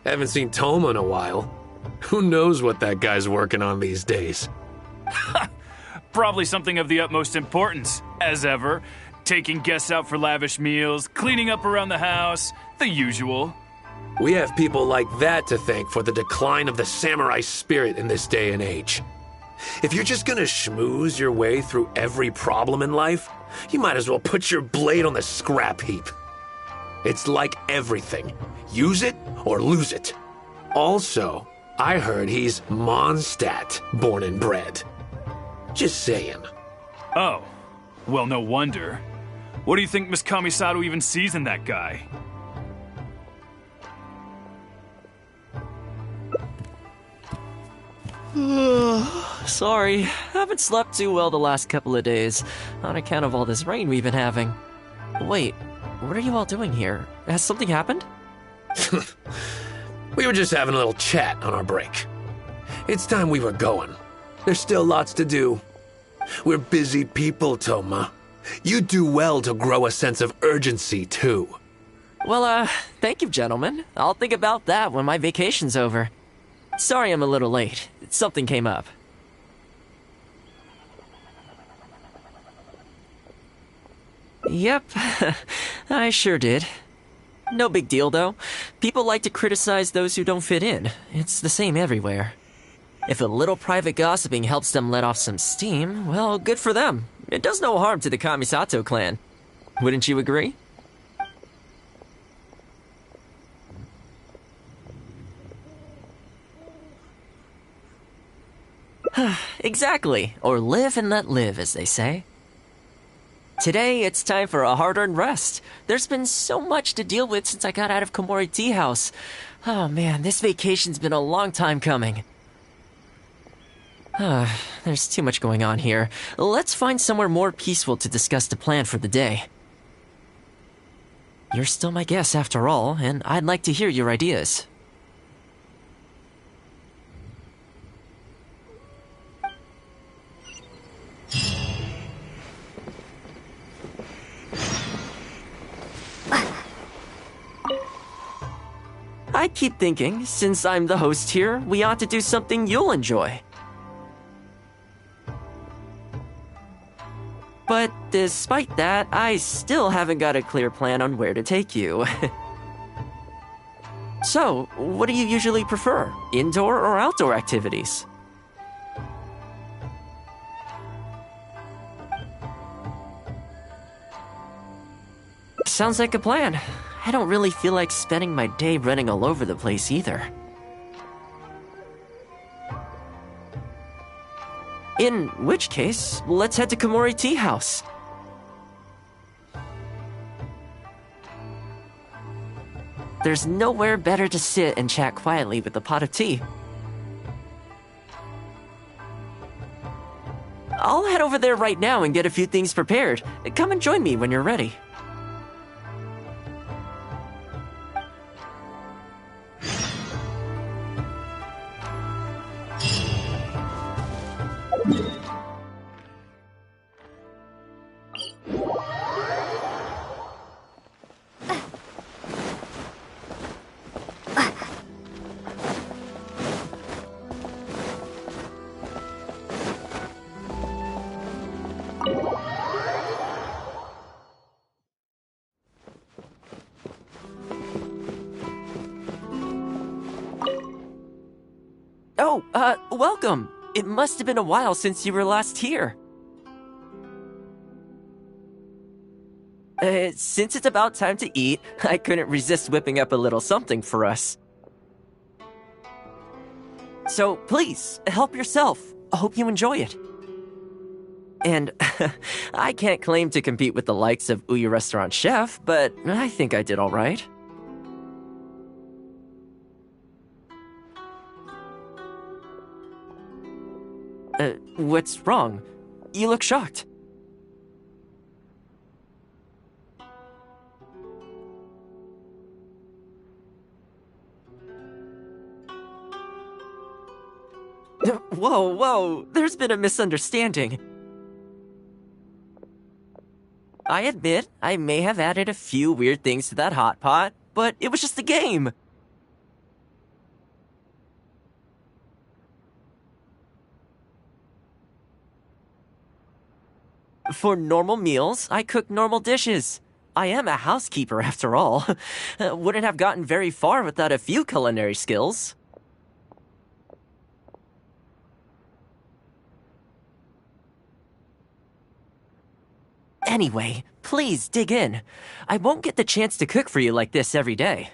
Haven't seen Toma in a while. Who knows what that guy's working on these days? Probably something of the utmost importance, as ever. Taking guests out for lavish meals, cleaning up around the house, the usual. We have people like that to thank for the decline of the samurai spirit in this day and age. If you're just gonna schmooze your way through every problem in life, you might as well put your blade on the scrap heap. It's like everything. Use it or lose it. Also, I heard he's Mondstadt, born and bred. Just saying. Oh, well, no wonder. What do you think Miss Kamisato even sees in that guy? Sorry, haven't slept too well the last couple of days, on account of all this rain we've been having. Wait, what are you all doing here? Has something happened? We were just having a little chat on our break. It's time we were going. There's still lots to do. We're busy people, Toma. You do well to grow a sense of urgency, too. Well, thank you, gentlemen. I'll think about that when my vacation's over. Sorry I'm a little late. Something came up. Yep, I sure did. No big deal, though. People like to criticize those who don't fit in. It's the same everywhere. If a little private gossiping helps them let off some steam, well, good for them. It does no harm to the Kamisato clan. Wouldn't you agree? Exactly. Or live and let live, as they say. Today, it's time for a hard-earned rest. There's been so much to deal with since I got out of Komori Tea House. Oh man, this vacation's been a long time coming. There's too much going on here. Let's find somewhere more peaceful to discuss the plan for the day. You're still my guest after all, and I'd like to hear your ideas. I keep thinking, since I'm the host here, we ought to do something you'll enjoy. But despite that, I still haven't got a clear plan on where to take you. So, what do you usually prefer? Indoor or outdoor activities? Sounds like a plan. I don't really feel like spending my day running all over the place either. In which case, let's head to Komori Tea House. There's nowhere better to sit and chat quietly with a pot of tea. I'll head over there right now and get a few things prepared. Come and join me when you're ready. Oh, welcome. It must have been a while since you were last here. Since it's about time to eat, I couldn't resist whipping up a little something for us. So, please, help yourself. I hope you enjoy it. And I can't claim to compete with the likes of Uyu Restaurant Chef, but I think I did all right. What's wrong? You look shocked. Whoa, there's been a misunderstanding. I admit, I may have added a few weird things to that hot pot, but it was just a game. For normal meals, I cook normal dishes. I am a housekeeper after all. Wouldn't have gotten very far without a few culinary skills. Anyway, please dig in. I won't get the chance to cook for you like this every day.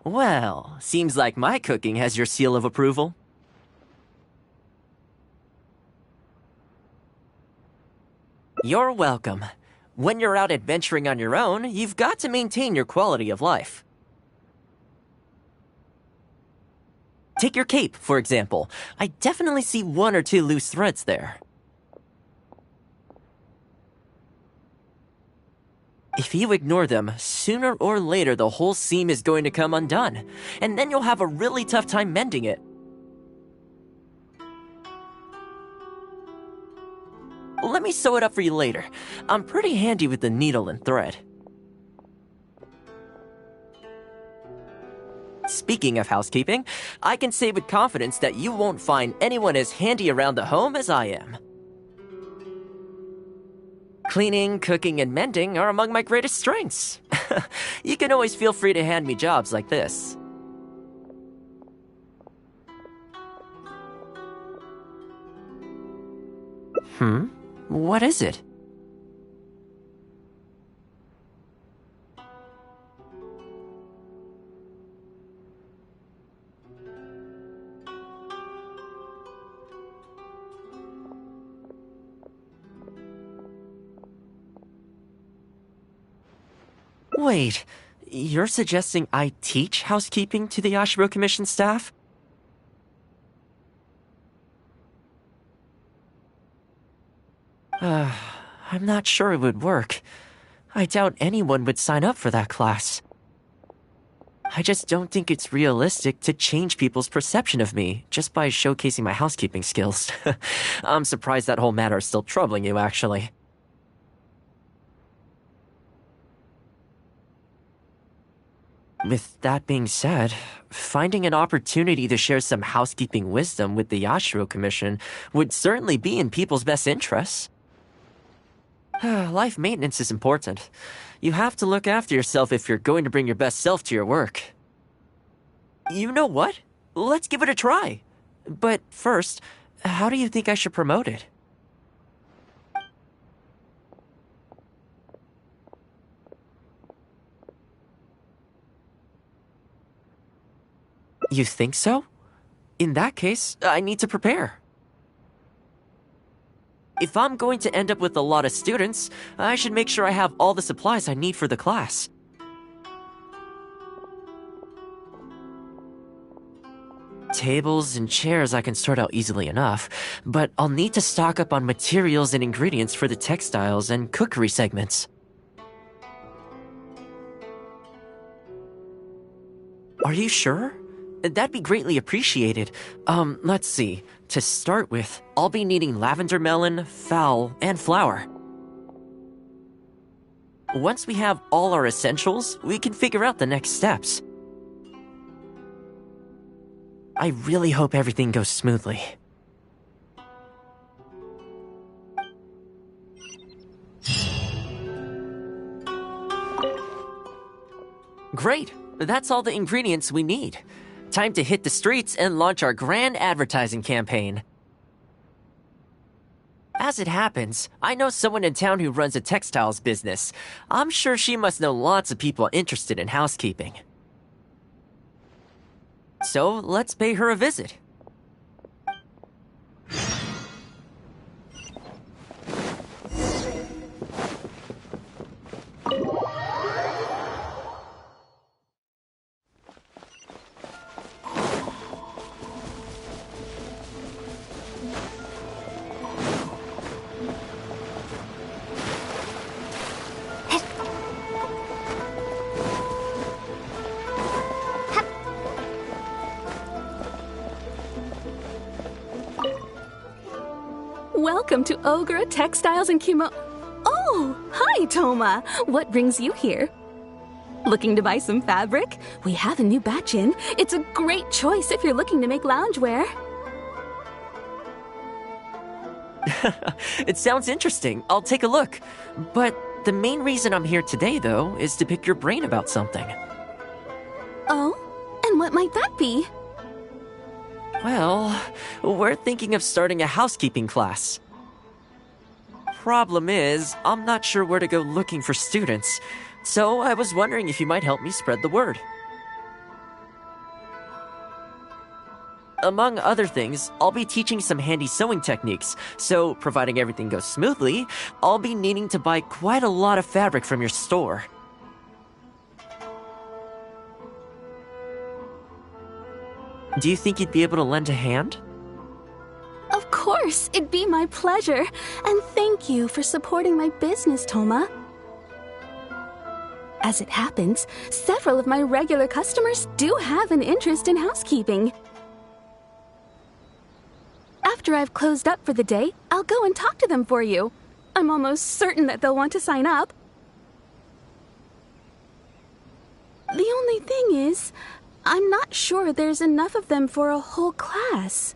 Well, seems like my cooking has your seal of approval. You're welcome. When you're out adventuring on your own, you've got to maintain your quality of life. Take your cape, for example. I definitely see 1 or 2 loose threads there. If you ignore them, sooner or later the whole seam is going to come undone, and then you'll have a really tough time mending it. Let me sew it up for you later. I'm pretty handy with the needle and thread. Speaking of housekeeping, I can say with confidence that you won't find anyone as handy around the home as I am. Cleaning, cooking, and mending are among my greatest strengths. You can always feel free to hand me jobs like this. What is it? Wait, you're suggesting I teach housekeeping to the Yashiro Commission staff? I'm not sure it would work. I doubt anyone would sign up for that class. I just don't think it's realistic to change people's perception of me just by showcasing my housekeeping skills. I'm surprised that whole matter is still troubling you, actually. With that being said, finding an opportunity to share some housekeeping wisdom with the Yashiro Commission would certainly be in people's best interests. Life maintenance is important. You have to look after yourself if you're going to bring your best self to your work. You know what? Let's give it a try. But first, how do you think I should promote it? You think so? In that case, I need to prepare. If I'm going to end up with a lot of students, I should make sure I have all the supplies I need for the class. Tables and chairs I can sort out easily enough, but I'll need to stock up on materials and ingredients for the textiles and cookery segments. Are you sure? That'd be greatly appreciated. Let's see. To start with, I'll be needing lavender melon, fowl, and flour. Once we have all our essentials, we can figure out the next steps. I really hope everything goes smoothly. Great! That's all the ingredients we need. Time to hit the streets and launch our grand advertising campaign. As it happens, I know someone in town who runs a textiles business. I'm sure she must know lots of people interested in housekeeping. So, let's pay her a visit. Welcome to Ogre Textiles and Oh, hi, Toma. What brings you here? Looking to buy some fabric? We have a new batch in. It's a great choice if you're looking to make loungewear. It sounds interesting. I'll take a look. But the main reason I'm here today, though, is to pick your brain about something. Oh? And what might that be? Well, we're thinking of starting a housekeeping class. Problem is, I'm not sure where to go looking for students, so I was wondering if you might help me spread the word. Among other things, I'll be teaching some handy sewing techniques, so providing everything goes smoothly, I'll be needing to buy quite a lot of fabric from your store. Do you think you'd be able to lend a hand? Of course, it'd be my pleasure. And thank you for supporting my business, Toma. As it happens, several of my regular customers do have an interest in housekeeping. After I've closed up for the day, I'll go and talk to them for you. I'm almost certain that they'll want to sign up. The only thing is, I'm not sure there's enough of them for a whole class.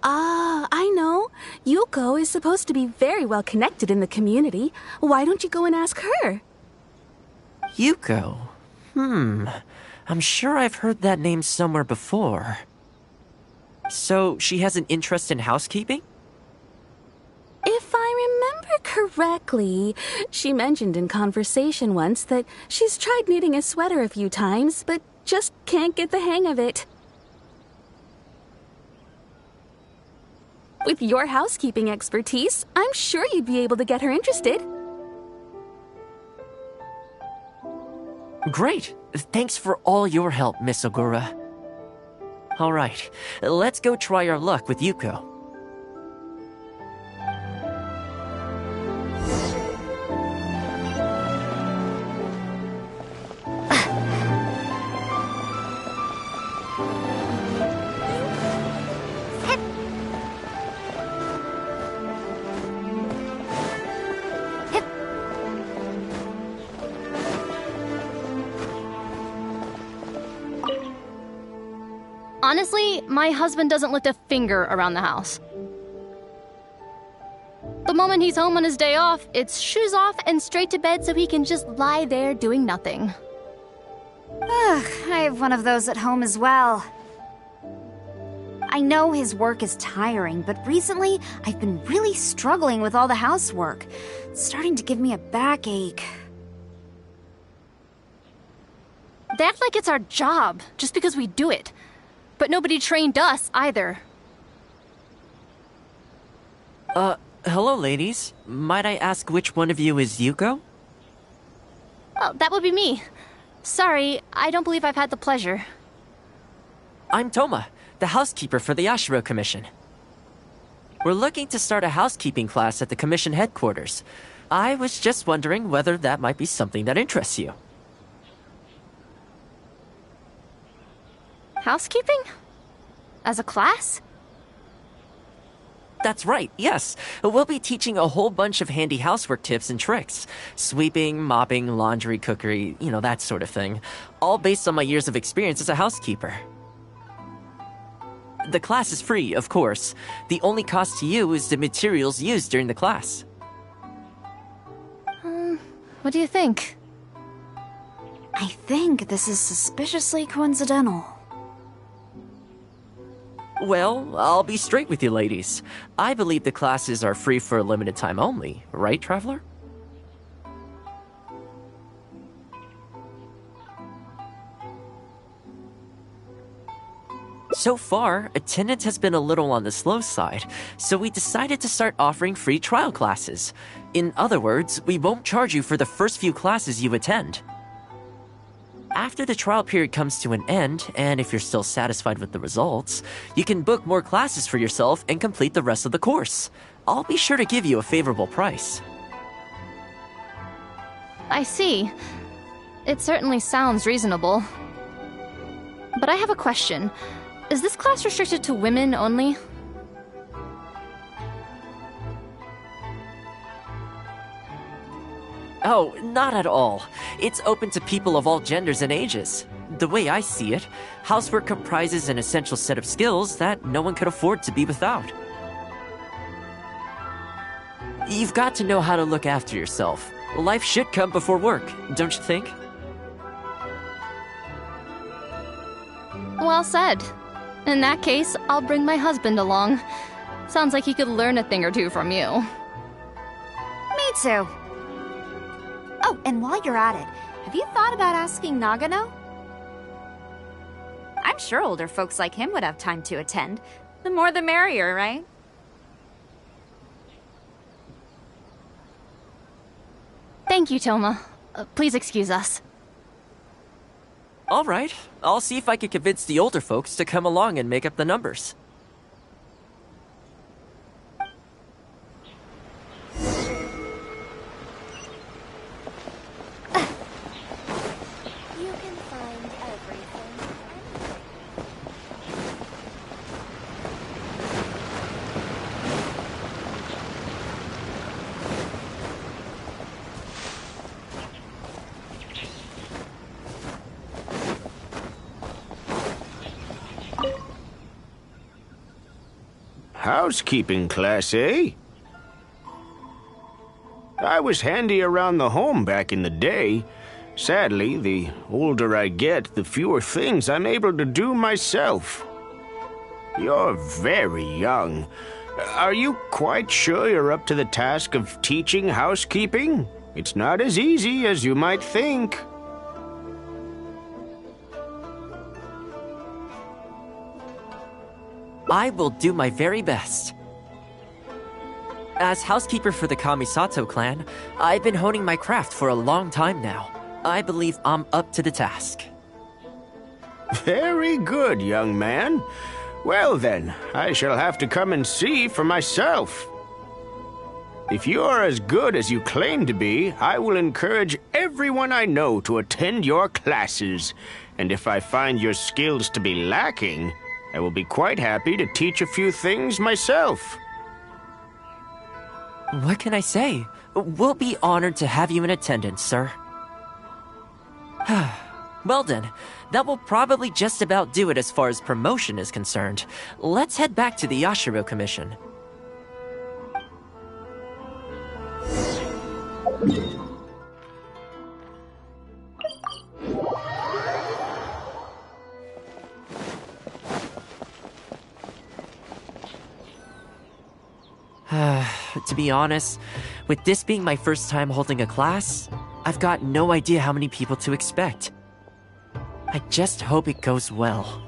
Ah, I know. Yuko is supposed to be very well connected in the community. Why don't you go and ask her? Yuko? I'm sure I've heard that name somewhere before. So, she has an interest in housekeeping? If I remember correctly, she mentioned in conversation once that she's tried knitting a sweater a few times, but just can't get the hang of it. With your housekeeping expertise, I'm sure you'd be able to get her interested. Great! Thanks for all your help, Miss Ogura. Alright, let's go try our luck with Yuko. Honestly, my husband doesn't lift a finger around the house. The moment he's home on his day off, it's shoes off and straight to bed so he can just lie there doing nothing. Ugh, I have one of those at home as well. I know his work is tiring, but recently I've been really struggling with all the housework. It's starting to give me a backache. They act like it's our job, just because we do it. But nobody trained us, either. Hello, ladies. Might I ask which one of you is Yuko? Oh, that would be me. Sorry, I don't believe I've had the pleasure. I'm Toma, the housekeeper for the Ashiro Commission. We're looking to start a housekeeping class at the Commission headquarters. I was just wondering whether that might be something that interests you. Housekeeping? As a class? That's right, yes. We'll be teaching a whole bunch of handy housework tips and tricks. Sweeping, mopping, laundry, cookery, that sort of thing. All based on my years of experience as a housekeeper. The class is free, of course. The only cost to you is the materials used during the class. What do you think? I think this is suspiciously coincidental. Well, I'll be straight with you ladies. I believe the classes are free for a limited time only, right, Traveler? So far, attendance has been a little on the slow side, so we decided to start offering free trial classes. In other words, we won't charge you for the first few classes you attend. After the trial period comes to an end, and if you're still satisfied with the results, you can book more classes for yourself and complete the rest of the course. I'll be sure to give you a favorable price. I see. It certainly sounds reasonable. But I have a question. Is this class restricted to women only? Oh, not at all. It's open to people of all genders and ages. The way I see it, housework comprises an essential set of skills that no one could afford to be without. You've got to know how to look after yourself. Life should come before work, don't you think? Well said. In that case, I'll bring my husband along. Sounds like he could learn a thing or two from you. Me too. Oh, and while you're at it, have you thought about asking Nagano? I'm sure older folks like him would have time to attend. The more the merrier, right? Thank you, Toma. Please excuse us. All right, I'll see if I can convince the older folks to come along and make up the numbers. You can find everything. Housekeeping class, eh? I was handy around the home back in the day. Sadly, the older I get, the fewer things I'm able to do myself. You're very young. Are you quite sure you're up to the task of teaching housekeeping? It's not as easy as you might think. I will do my very best. As housekeeper for the Kamisato clan, I've been honing my craft for a long time now. I believe I'm up to the task. Very good, young man. Well then, I shall have to come and see for myself. If you're as good as you claim to be, I will encourage everyone I know to attend your classes. And if I find your skills to be lacking, I will be quite happy to teach a few things myself. What can I say? We'll be honored to have you in attendance, sir. Well then, that will probably just about do it as far as promotion is concerned. Let's head back to the Yashiro Commission. To be honest, with this being my first time holding a class, I've got no idea how many people to expect. I just hope it goes well.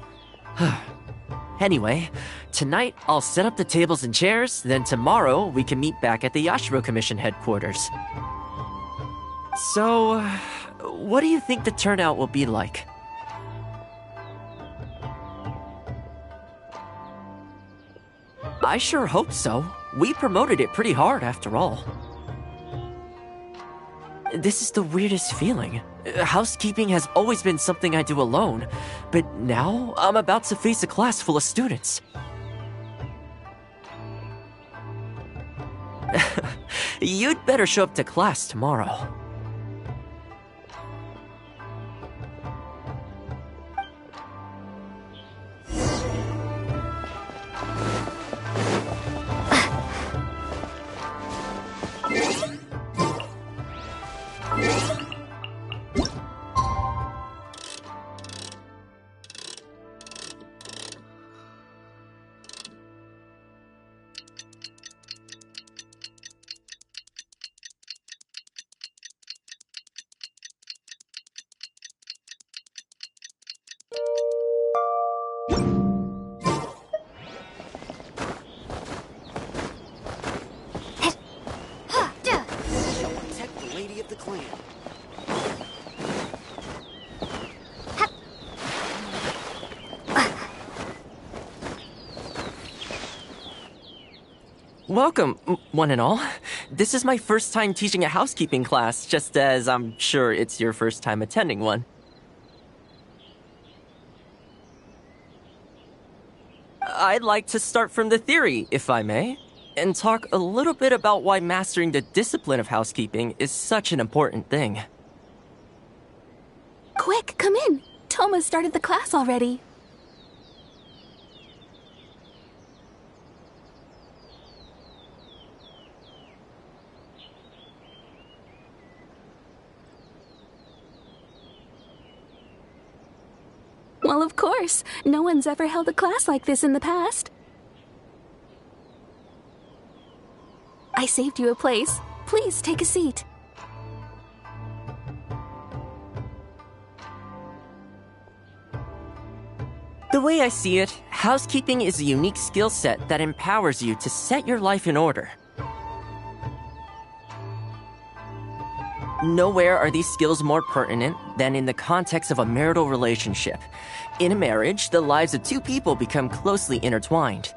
Anyway, tonight I'll set up the tables and chairs, then tomorrow we can meet back at the Yashiro Commission headquarters. So, what do you think the turnout will be like? I sure hope so. We promoted it pretty hard after all. This is the weirdest feeling. Housekeeping has always been something I do alone, but now I'm about to face a class full of students. You'd better show up to class tomorrow. Welcome, one and all. This is my first time teaching a housekeeping class, just as I'm sure it's your first time attending one. I'd like to start from the theory, if I may. and talk a little bit about why mastering the discipline of housekeeping is such an important thing. Quick, come in. Toma started the class already. Well, of course. No one's ever held a class like this in the past. I saved you a place. Please take a seat. The way I see it, housekeeping is a unique skill set that empowers you to set your life in order. Nowhere are these skills more pertinent than in the context of a marital relationship. In a marriage, the lives of two people become closely intertwined.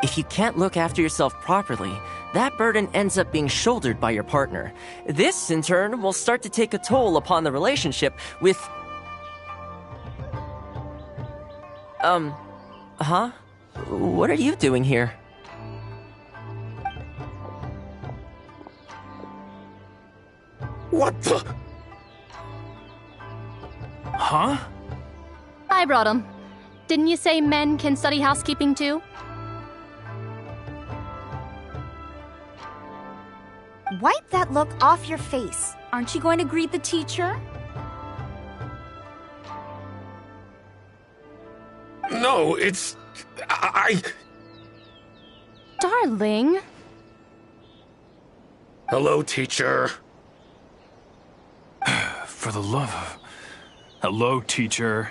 If you can't look after yourself properly, that burden ends up being shouldered by your partner. This, in turn, will start to take a toll upon the relationship with... Huh? What are you doing here? What the? Huh? I brought him. Didn't you say men can study housekeeping too? Wipe that look off your face. Aren't you going to greet the teacher? No, it's... Darling. Hello, teacher. For the love of... Hello, teacher.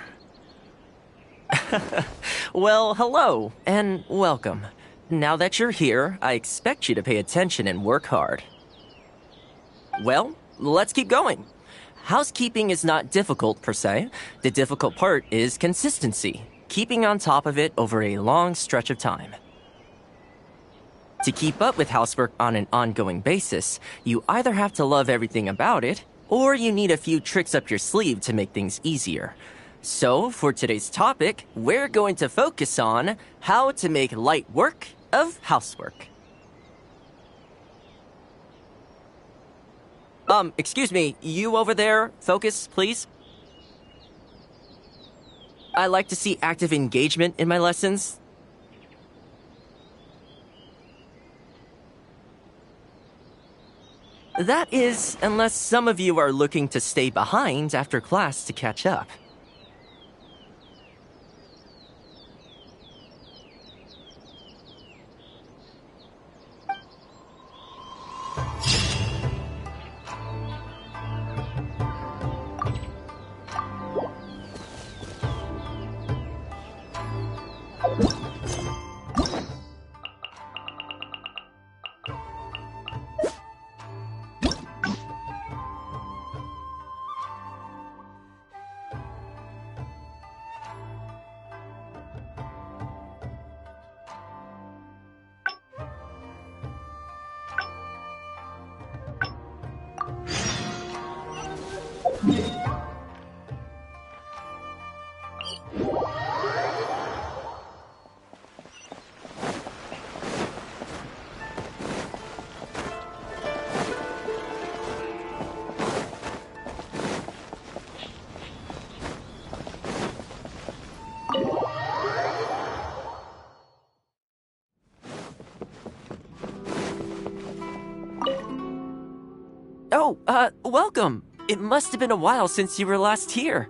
Well, hello, and welcome. Now that you're here, I expect you to pay attention and work hard. Well, let's keep going. Housekeeping is not difficult per se. The difficult part is consistency, keeping on top of it over a long stretch of time. To keep up with housework on an ongoing basis, you either have to love everything about it, or you need a few tricks up your sleeve to make things easier. So, for today's topic, we're going to focus on how to make light work of housework. Excuse me, you over there, focus, please. I like to see active engagement in my lessons. That is, unless some of you are looking to stay behind after class to catch up. Oh, welcome. It must have been a while since you were last here.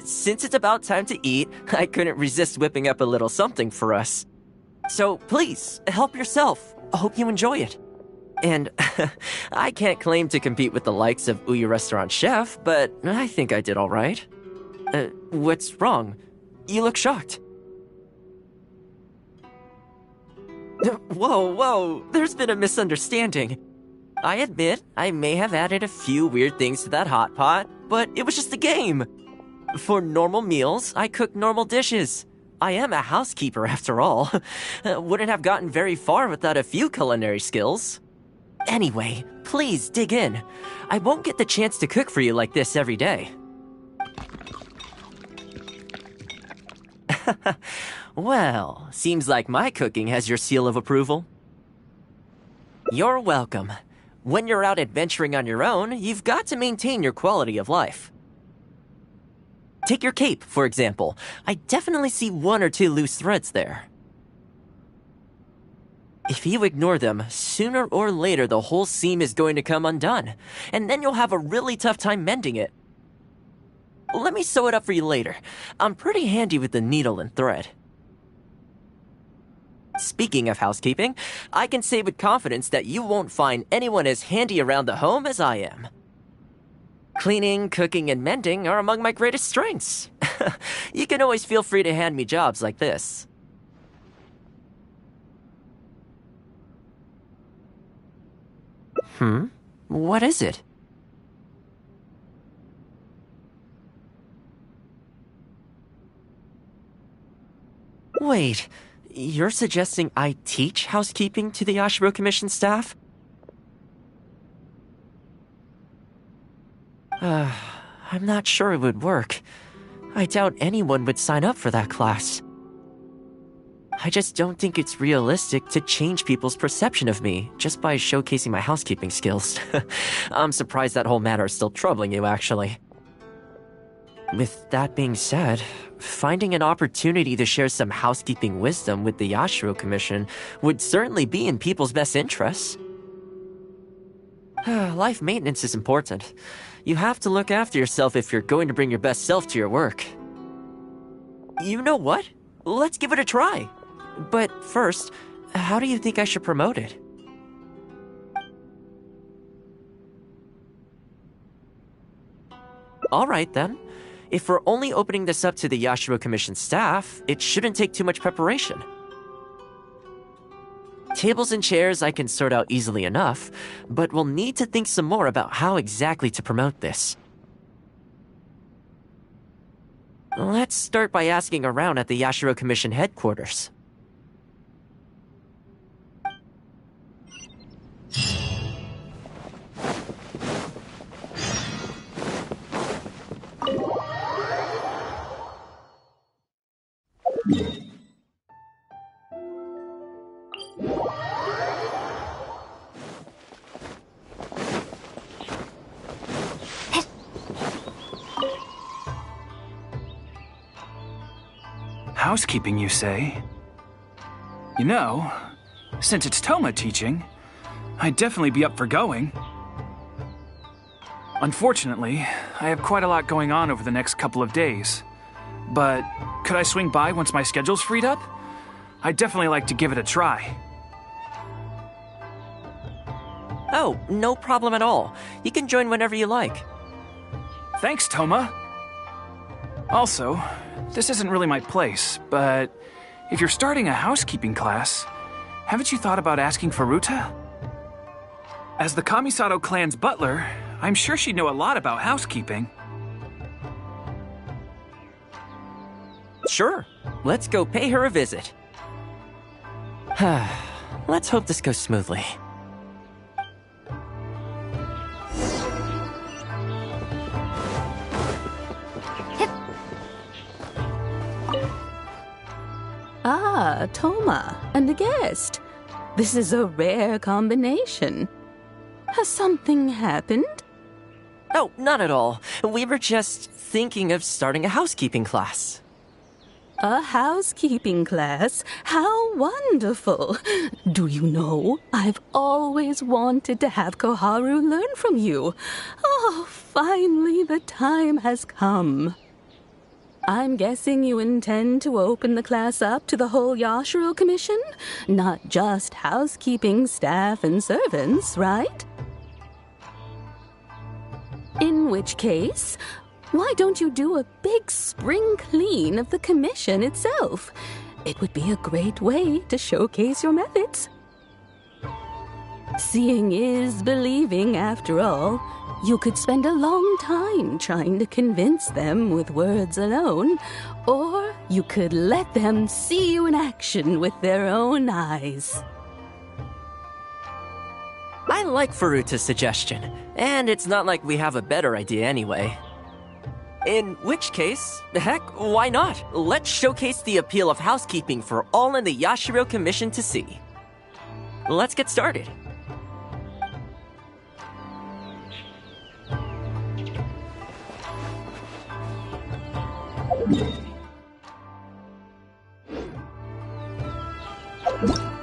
Since it's about time to eat, I couldn't resist whipping up a little something for us. So please, help yourself. I hope you enjoy it. And I can't claim to compete with the likes of Ouya Restaurant Chef, but I think I did all right. What's wrong? You look shocked. Whoa, there's been a misunderstanding. I admit, I may have added a few weird things to that hot pot, but it was just a game. For normal meals, I cook normal dishes. I am a housekeeper after all. Wouldn't have gotten very far without a few culinary skills. Anyway, please dig in. I won't get the chance to cook for you like this every day. Well, seems like my cooking has your seal of approval. You're welcome. When you're out adventuring on your own, you've got to maintain your quality of life. Take your cape, for example. I definitely see 1 or 2 loose threads there. If you ignore them, sooner or later the whole seam is going to come undone, and then you'll have a really tough time mending it. Let me sew it up for you later. I'm pretty handy with the needle and thread. Speaking of housekeeping, I can say with confidence that you won't find anyone as handy around the home as I am. Cleaning, cooking, and mending are among my greatest strengths. You can always feel free to hand me jobs like this. What is it? Wait, you're suggesting I teach housekeeping to the Yashiro Commission staff? I'm not sure it would work. I doubt anyone would sign up for that class. I just don't think it's realistic to change people's perception of me just by showcasing my housekeeping skills. I'm surprised that whole matter is still troubling you, actually. With that being said, finding an opportunity to share some housekeeping wisdom with the Yashiro Commission would certainly be in people's best interests. Life maintenance is important. You have to look after yourself if you're going to bring your best self to your work. You know what? Let's give it a try. But first, how do you think I should promote it? Alright then. If we're only opening this up to the Yashiro Commission staff, it shouldn't take too much preparation. Tables and chairs I can sort out easily enough, but we'll need to think some more about how exactly to promote this. Let's start by asking around at the Yashiro Commission headquarters. Housekeeping, you say? You know, since it's Toma teaching, I'd definitely be up for going. Unfortunately, I have quite a lot going on over the next couple of days. But could I swing by once my schedule's freed up? I'd definitely like to give it a try. Oh, no problem at all. You can join whenever you like. Thanks, Toma. Also, this isn't really my place, but if you're starting a housekeeping class, haven't you thought about asking Furuta? As the Kamisato clan's butler, I'm sure she'd know a lot about housekeeping. Sure. Let's go pay her a visit. Let's hope this goes smoothly. Ah, Toma, and a guest. This is a rare combination. Has something happened? Oh, not at all. We were just thinking of starting a housekeeping class. A housekeeping class? How wonderful! Do you know, I've always wanted to have Koharu learn from you. Oh, finally the time has come. I'm guessing you intend to open the class up to the whole Yashiro Commission? Not just housekeeping staff and servants, right? In which case, why don't you do a big spring clean of the commission itself? It would be a great way to showcase your methods. Seeing is believing, after all. You could spend a long time trying to convince them with words alone, or you could let them see you in action with their own eyes. I like Furuta's suggestion, and it's not like we have a better idea anyway. In which case, heck, why not? Let's showcase the appeal of housekeeping for all in the Yashiro Commission to see. Let's get started. You